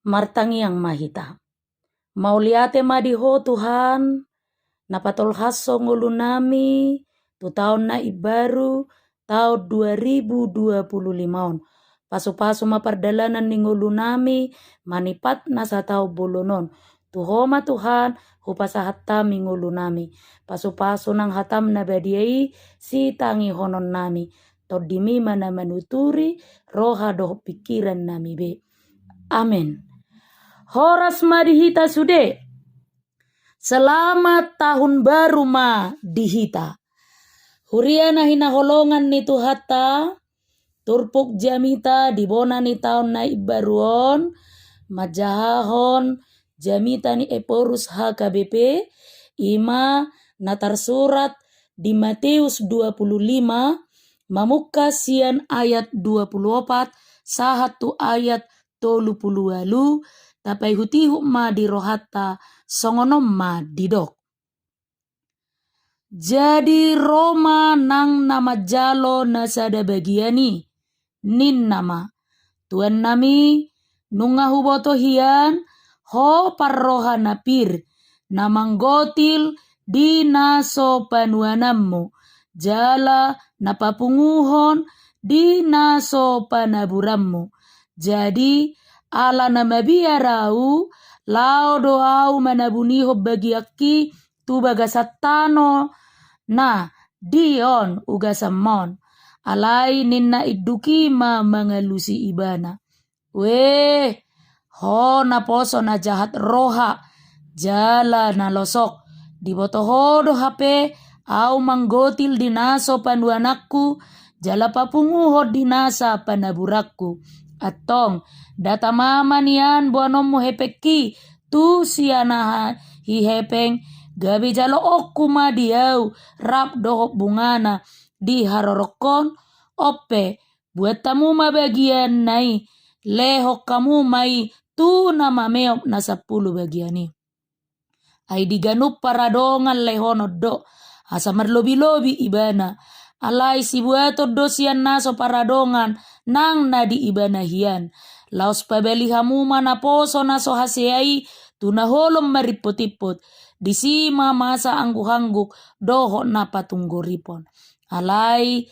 Martangiang mahita. Mauliate madiho Tuhan, napatol haso ngulu nami, tu tahun na ibaru, tahun 2025. Pasu-pasu mapardalanan ni ngulu nami, manipat na sa tao bulunon. Tuhoma Tuhan, hupasahat tami ngulu nami. Pasu-pasu nang hatam na badiai, si tangi honon nami. Todimi mana manuturi, roha doh pikiran nami be. Amin. Horas madihita sude. Selamat tahun baru ma dihita. Huriana hina holongan ni tuhata. Turpuk jamita dibona ni tahun na ibaruon. Majahahon jamita ni eporus HKBP. Ima natar surat di Matius 25. Mamuka sian ayat 24. Sahatu ayat 30. Tapai hutihu ma di rohata songonom ma didok. Jadi Roma nang nama jalo nasada bagiani. Nin nama. Tuan nami nunga huboto hian ho parroha napir. Namanggotil di naso panuanammu. Jala napapunguhon di naso panaburammu. Jadi ala nama biarau lao doau manabuniho bagiaki tu bagasatano na dion ugasamon alai ninna iduki ma mangalusi ibana. Weh ho na poso na jahat roha jala na losok dibotohodo hape au manggotil dinaso panuanakku jala papunguho dinasa panaburakku. Atong data mama nian buanom mo hepeki tu siana hihepeng gabi jalo okuma diau rap dohok bungana di harorokon ope buat tamu bagian nai lehok kamu mai tu nama meop na 10 bagiani. Ai diganup paradongan lehono do asa merlobi-lobi ibana. Alai si buato dosian naso paradongan nang nadi ibana hian. Laos pabeli hamuma na poso naso haseai tunaholom maripot-ipot. Disima masa angguk-angguk doho na patunggoripon. Alai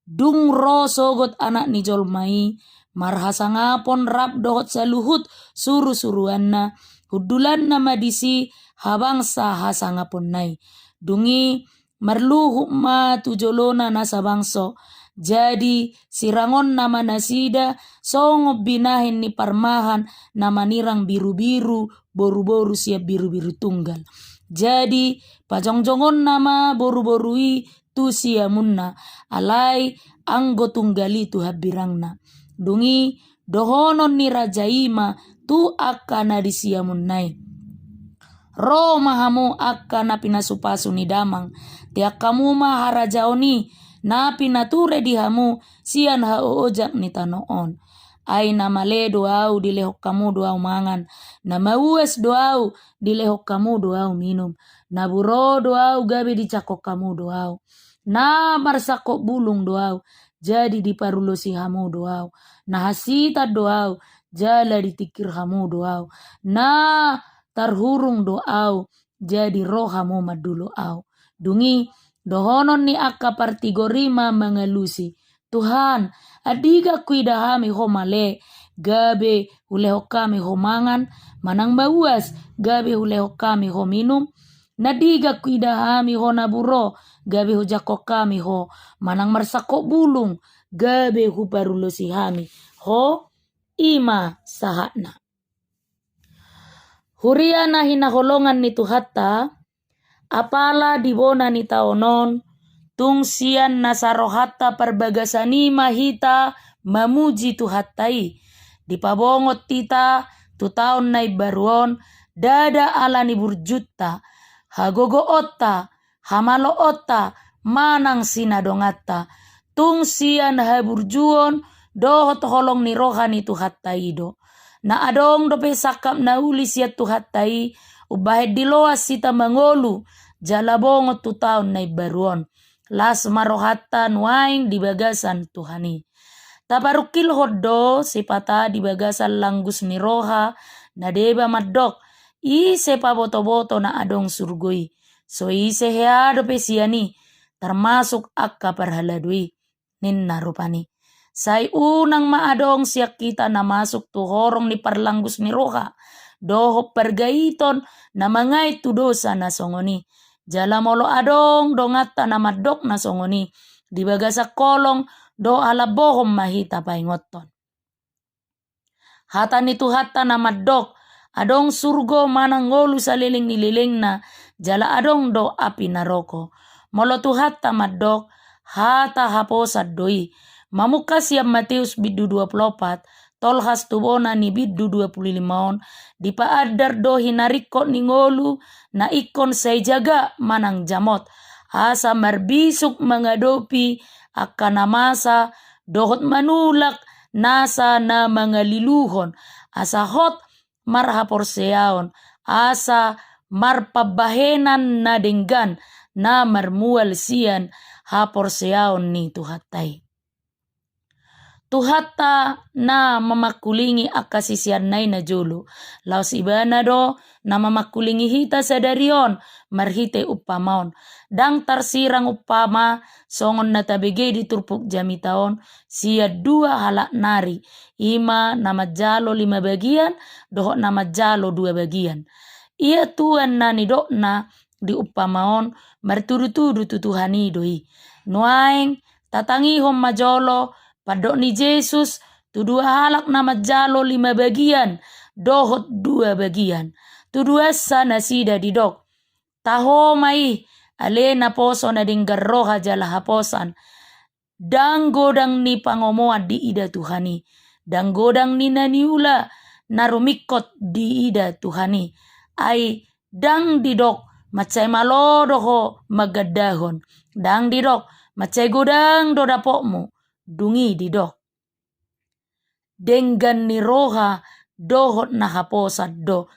dung ro sogot anak ni jolmai. Marhasa ngapon rap dohot saluhut suru-suruan na. Hudulan na madisi habang sa hasa ngapon nai. Dungi marluhu ma tujolona nasa bangso. Jadi sirangon nama nasida songob binahin ni parmahan nama nirang biru-biru boru-boru siap biru-biru tunggal. Jadi pajongjongon nama boru-borui tu siamunna alai anggo tunggali tu habirangna. Dungi dohonon ni rajaima tu akana di siamunnai. Roma hamu akana pinasupasu ni damang. Tiak kamu ma harajaoni na pinature di hamu sian haojak ni tanoon. Ai nama le doau dilehok kamu doau mangan. Nama ues doau dilehok kamu doau minum. Na buro doau gabi dicakok kamu doau. Na marsakok bulung doau jadi diparulosi hamu doau. Na hasita doau jala ditikir hamu doau. Na tarhurung doau jadi rohamu madulu au. Dungi dohonon ni akka partigorima mangalusi. Tuhan, adiga kuidahami homale, gabe hulehokami homangan, manang bauas, gabe hulehokami hominum, nadiga kuidahami ho naburo, gabe hujakokami ho, manang marsakok bulung, gabe huparulosihami ho ima sahatna. Huriana hinaholongan ni tuhata, apala dibona ni taonon, tung sian nasarohata perbagasani mahita mamuji tuhatai. Dipabongot tita tu taon na ibaruon, dada ala ni burjuta, hagogo otta, hamalo otta, manang sinadongata. Tung sian haburjuon, dohot holong ni rohani tuhatai do. Na adong dope sakap na ulis ya tuhatai, ubahed diloas sita mangolu, jalabongot tu taon na ibaruon. Las marohatan waing di bagasan Tuhani. Tabarukil hoddo sipata di bagasan langgus ni roha na deba maddok ise pa boto-boto na adong surgui. So ise heado pesiani termasuk akka parhaladui ninna rupani. Say unang maadong siyak kita na masuk tu horong ni parlanggus ni roha. Doho pergaiton na mangay tu dosa na songoni. Jala molo adong dongata na maddok na songoni. Di bagasa kolong do alabohom mahita paingoton. Hata nitu hata na maddok adong surgo manang ngolu sa liling nililing na jala adong do api naroko. Molo tu hata maddok hata haposad doi. Mamukas yang Matius biddu 24 tolhas tubona ni biddu 25 di paadar do hinarikot ni ngolu na ikon say jaga manang jamot. Asa marbisuk mengadopi akan masa dohot manulak nasa na mga liluhon asa hot marhaporseaon asa marpabahenan na denggan na marmual sian haporseaon ni tuhatay. Tuhata na mamakulingi akasisian nay na jolo. Laos ibana do na mamakulingi hita sa darion marhite upamaon. Dang tarsirang upama songon na tabigay di turpuk jamitaon siya 2 halak nari. Ima na majalo 5 bagian doho na majalo 2 bagian. Ia tuan na ni dok na di upamaon martudu-tudu tutuhani doi. Nuaing tatangihom majolo padok ni Jesus tu 2 halak na majalo 5 bagian dohot 2 bagian. Tu 2 sana sida di dok. Taho mai ale na poso na dinggar roha jala haposan. Dang godang ni pangomoa di ida Tuhani. Dang godang ni naniula narumikot di ida Tuhani. Ay dang didok macay malodoho magadahon. Dang didok macay godang do dapokmu. Dungi didok. Denggan ni roha dohot na haposad do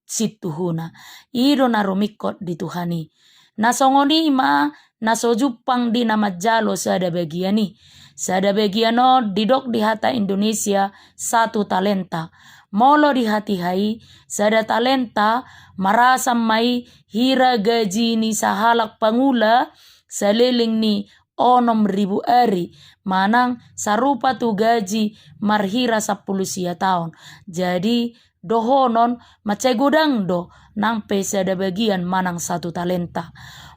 situhuna. Ido narumikot di Tuhani. Nasongoni ma nasojupang di namajalo sada bagiani. Sada bagiano didok di hata Indonesia 1 talenta. Molo di hati hai sada talenta marasam mai hira gaji ni sahalak pangula saliling ni 6.000 ari. Manang sarupa tu gaji marhira 10 tahun. Jadi dohonon macay godang do nang pesada bagian manang 1 talenta.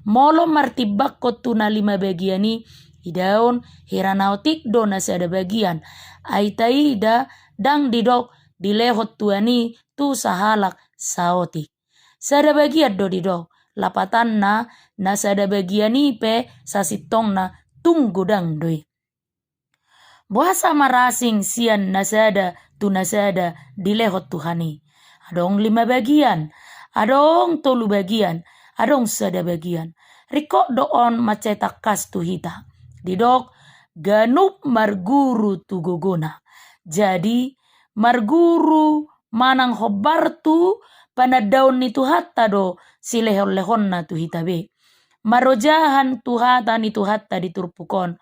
Molo martibak ko tu na 5 bagiani idaon hiranautik do na sada bagian. Ay taida dang didok dilehot tuani tu sahalak saotik. Sada bagian do didok. Lapatan na sada bagian ipe sasitong na tunggudang doi. Buasa marasing sian nasada tu nasada dilehot Tuhani. Adong 5 bagian, adong 3 bagian, adong sada bagian. Rikok doon macetakas tu hita. Didok ganup marguru tu gogona. Jadi marguru manang hobar tu panadaon ni tuhatta do silehon-lehon na tu hitabe. Marojahan tuhata ni tuhatta diturpukon.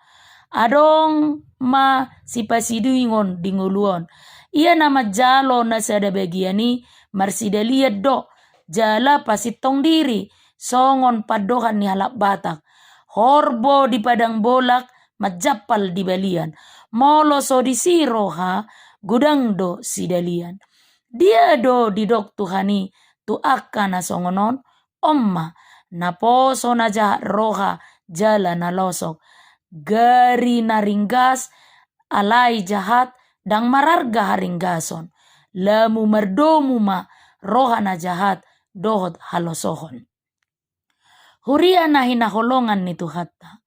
Adong ma sipasiduingon dinguluon. Ia nama jalo na sada bagiani marsidaliat do. Jala pasitong diri. Songon padohan ni halak batak. Horbo di padang bolak majapal di balian. Molo so di siroha gudang do sidalian. Dia do didok Tuhani tu akka na songonon omma na poso na jahat roha jala na losok. Gari na ringgas alay jahat dang mararga haringgason. Lamu mardomu ma roha na jahat dohot halosohon. Huria na hinaholongan ni Tuhatta.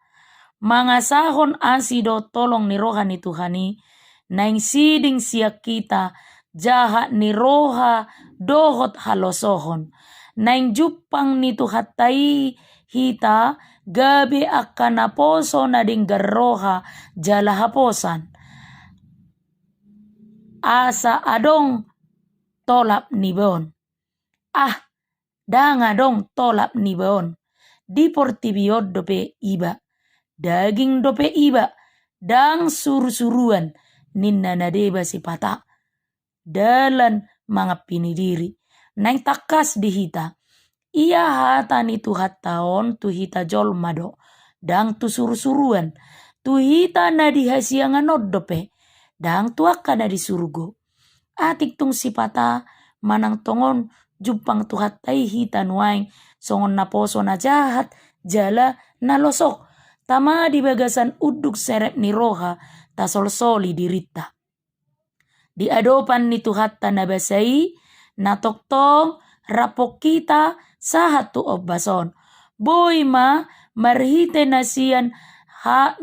Mangasahon asido tolong ni roha ni Tuhani. Naing siding siyak kita jahat ni roha dohot halosohon. Naing jupang ni Tuhattai hita gabi akan naposo na dinggar roha jala haposan. Asa adong tolap ni bon. Dang adong tolap ni bon. Di portibiot dope iba. Daging dope iba. dang suru-suruan ninna nadeba si pata dalan mga pinidiri nang takas di hita ia hata ni tu hataon tu hita jolmado dang tu suru-suruan tu hita na dihasiangan nodope dang tu akka na di surgo atik tung si pata manang tongon jumpang tu hatai hita nuaing songon na poso na jahat jala na losok tama di bagasan uduk serep ni roha tasol-soli dirita. Di adopan ni tuhatta na basai na toktong rapok kita sahat tu obbason. Boy ma marhite na siyan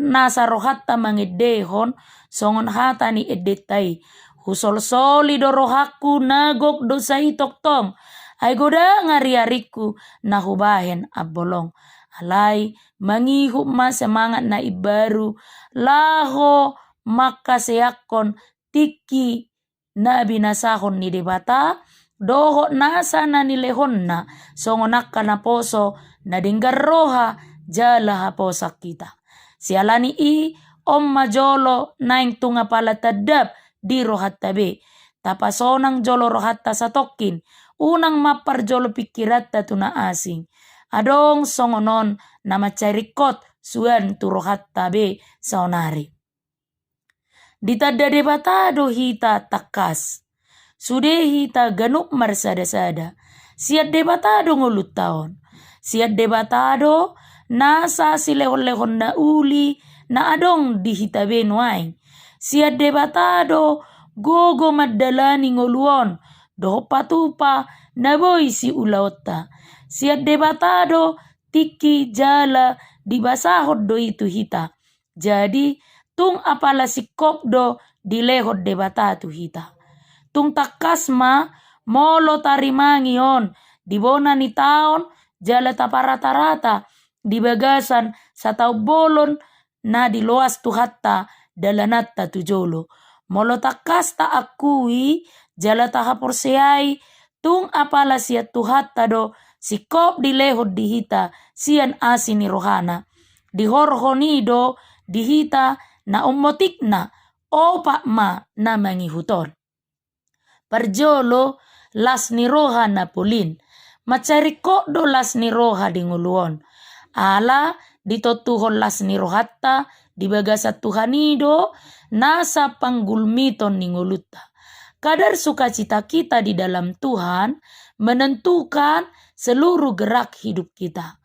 nasa rohatta mangedehon songon hata ni edetai. Husol-soli do rohaku nagok do sahi toktong. Ay goda ngari-ariku na hubahen abolong. Alay mangihup ma semangat na ibaru laho makaseyakon tiki na binasahon ni debata doho nasa na nilehon na songonaka na poso na dinggar roha jala haposak kita. Sialani i om majolo naing tunga pala tadab di rohat tabe. Tapasonang jolo rohatta sa tokin unang mapar jolo pikiratta tuna asing. Adong songonon na macarikot suan tu rohatta be saonari. Ditada debatado hita takas. Sude hita ganuk marsada-sada. Siat debatado ngulut taon. Siat debatado nasa silehon-lehon na uli na adong di hita benuaing. Siat debatado gogo madalani ngoluon. Doho patupa na boy si ulaota. Siat debatado tiki jala dibasahod do itu hita. Jadi tung apala si kopdo dilehod debatatu hita. Tung takas ma molo tarimangion dibona ni taon jala taparata-rata di bagasan sa tau bolon na diloas tu hatta dalanatta tu jolo. Molo takas ta akui jala tahaporseai tung apala siat tu hatta do si kop dilehod di hita sian asini rohana. Dihorhonido di hita na umotik na opak ma na mangihuton. Parjolo las ni roha na pulin. Macari do las ni roha di nguluon. Ala ditotuhon las ni rohatta di bagasa Tuhanido nasa panggulmiton ni nguluta. Kadar sukacita kita di dalam Tuhan menentukan seluruh gerak hidup kita.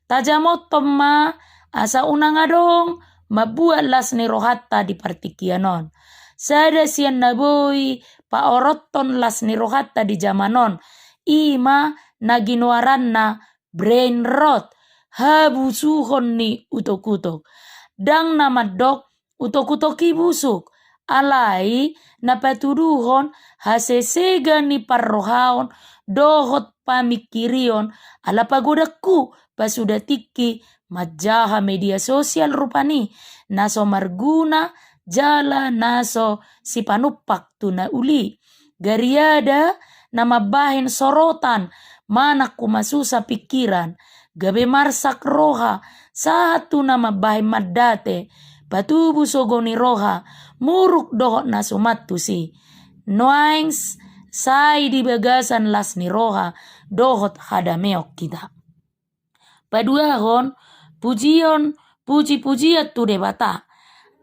Tajamot ma asa unang adong mabuat las ni rohatta di partikianon. Sada sian naboy paoroton las ni rohatta di zamanon. Ima naginuaran na brain rot. Habusuhon ni utok-utok. Dang namadok utok-utoki busuk. Alai napatuduhon hasesega ni parrohaon dohot pamikirion ala pagodaku pasudatiki majaha media sosial rupani naso marguna jala naso si panupak tuna uli gariada nama bahin sorotan mana kumasusa pikiran gabe marsak roha satu nama bahin madate patubu sogoni roha muruk dohot nasumatu si noaings sai di bagasan las ni roha dohot hadameok kita. Paduahon puji-pujiat tu debata.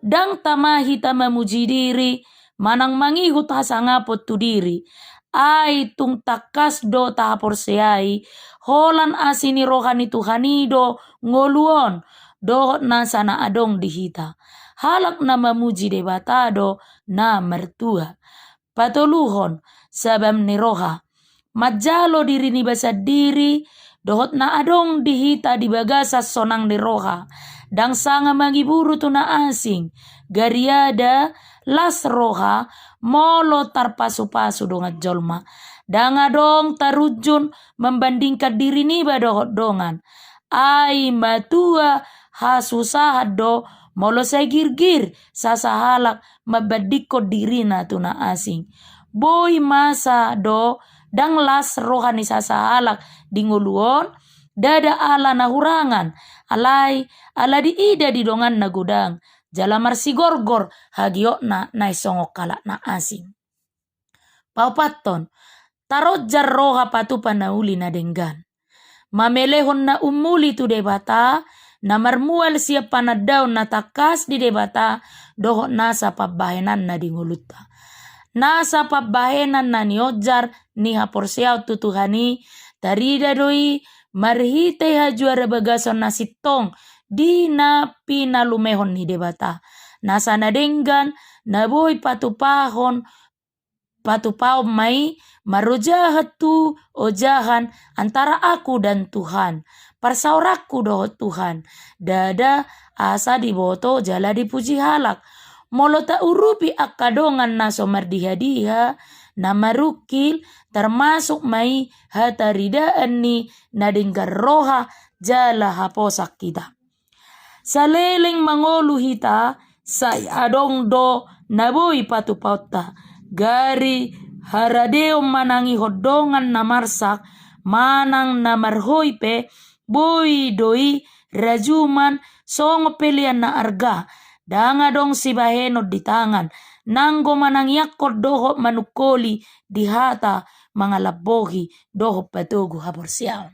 Dang tamahi memuji diri manang mangihut hasangapot tu diri. Ai tung takas do tahaporseai holan asini rohani Tuhanido ngoluon dohot nasana adong dihita. Halak na memuji debatado na mertua. Patoluhon sabam ni roha. Majalo diri ni basa diri dohot na adong dihita di bagasa sonang ni roha. Dang sanga magiburu tu na asing. Gariada las roha molo tarpasu-pasu dongat jolma. Dang adong tarujun membandingkan diri ni badohot dongan. Ai matua hasusahat do molo sagirgir sasahalak mabadiko dirina tu na asing. Boy masa do dang las rohani sasahalak dinguluon dada ala nahurangan alai ala diida di dongan na gudang jala marsigorgor hagiokna na isongok kalak na asing. Paupaton, tarot roha patu panauli na denggan. Mamelehon na umuli tu debata, na marmual siya panadaw na takas di debata, dohot nasa pabahenan na dinguluta. Nasa pabahenan na ni Ojar ni haporsiaw tutuhani, tarida doi marhite hajuara bagason na sitong di na pinalumehon ni debata. Nasa nadenggan na boy patupahon patupao mai marujahat tu ojahan antara aku dan Tuhan. Persaurakku dohot Tuhan. Dada asa diboto jala dipuji halak. Molo ta urupi akadongan na somardiha-diha na marukil termasuk mai hataridaan ni nadinggar roha jala haposak kita. Saleleng mangolu hita saya adong do naboi patupauta. Gari haradeo manangi hodongan na marsak manang na marhoipe boy doi rajuman songo pelian na arga danga dong si baheno di tangan nanggo manang yakot doho manukoli di hata mga labohi doho patugu haborsiaw.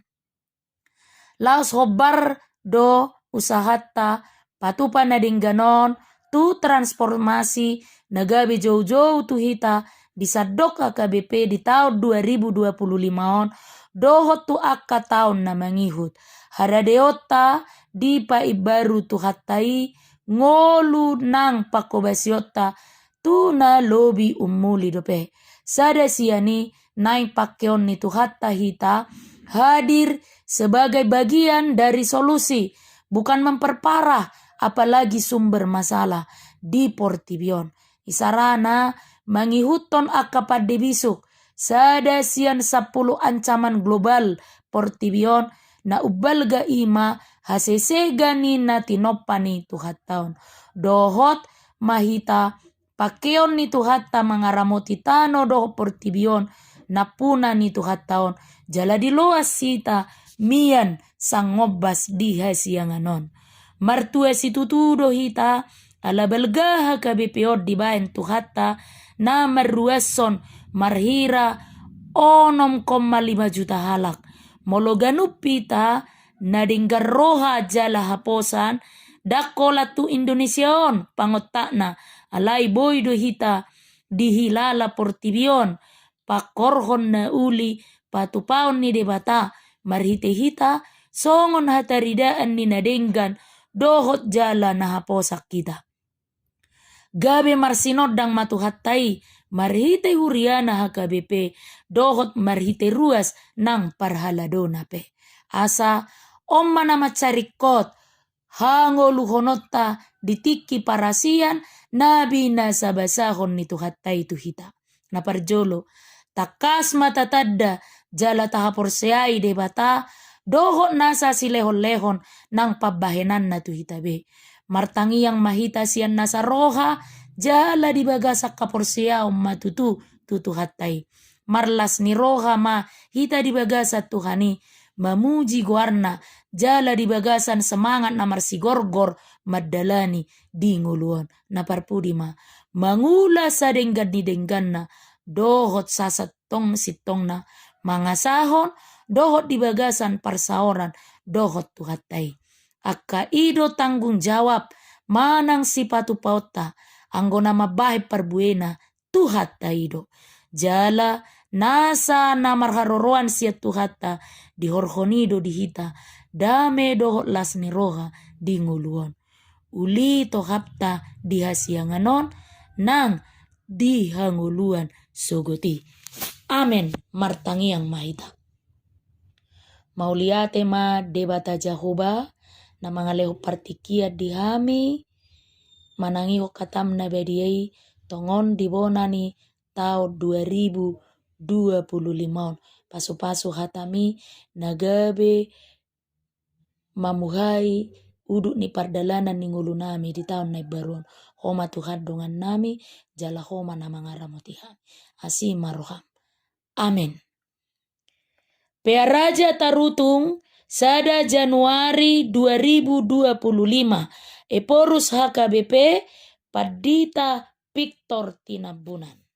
Laos hobar do usahata patupa na dingganon tu transformasi nagabi jauh-jauh tu hita disadok KBP di tahun 2025 on dohot tu akka tahun na mangihut haradeota di paibaru tu hatai ngolu nang pakobasiota tu na lobi umuli dope sada siani nai pakeon ni tu hatta hita hadir sebagai bagian dari solusi bukan memperparah apalagi sumber masalah di Portibion. Isarana mangihuton akapad dibisuk sada sian 10 ancaman global Portibion na ubalga ima hasesega ni na tinopani tuhat taon. Dohot mahita pakeon ni tuhatta mangaramoti tano doho Portibion na puna ni tuhat taon. Jala diloas sita mian sangobas di hasianganon. Martua situtudo hita ala balgaha KBPO di bayan tuhatta na marruason marhira 6,5 juta halak. Mologanup pita na dinggar roha jala haposan dakola tu Indonesiaon pangotak na alay boy do hita dihilala Portibion pakorhon na uli patupaon ni debata marhite hita songon hataridaan ni nadenggan dohot jala na haposak kita. Gabe marsinodang matuhatai marhite huriana HKBP dohot marhite ruas nang parhaladona pe. Asa omma nama carikot hango luhonota ditiki parasian nabi na sabasahon ni tuhatai tuhita. Na parjolo takas matatadda jala tahaporseai debata dohot nasa silehon-lehon nang pabahenan na tuhita be. Martangi yang mahita sian nasa roha jala dibagasak kaporsia matutu tutu hatai. Marlas ni roha ma hita dibagasa Tuhani mamuji guarna jala dibagasan semangat na marsigorgor madalani di nguluan na parpudi ma mangula sa denggan di denggan na dohot sasatong sitong na mangasahon dohot dibagasan parsaoran dohot tuhatai. Akka ido tanggung jawab manang si patupauta anggona mabahe parbuena tuhata ido jala nasa namarharoroan sia tuhata di horhonido dihita dame dohot las ni roha di nguluon uli tohapta di hasianganon nang di hanguluan sogoti. Amen martangi yang mahita. Mauliate ma debata Jahoba na mga leho partikia dihami manangi ko katam na bediay tongon dibona ni tao 2025 paso-paso hatami nagabe mamuhay uduk ni pardalanan ni ngulu nami di tahun na baruan homa Tuhan dongan nami jala homa na mga ramotihan asima roham. Amen. Pearaja tarutung sada Januari 2025 Eporus HKBP Padita Victor Tinabunan.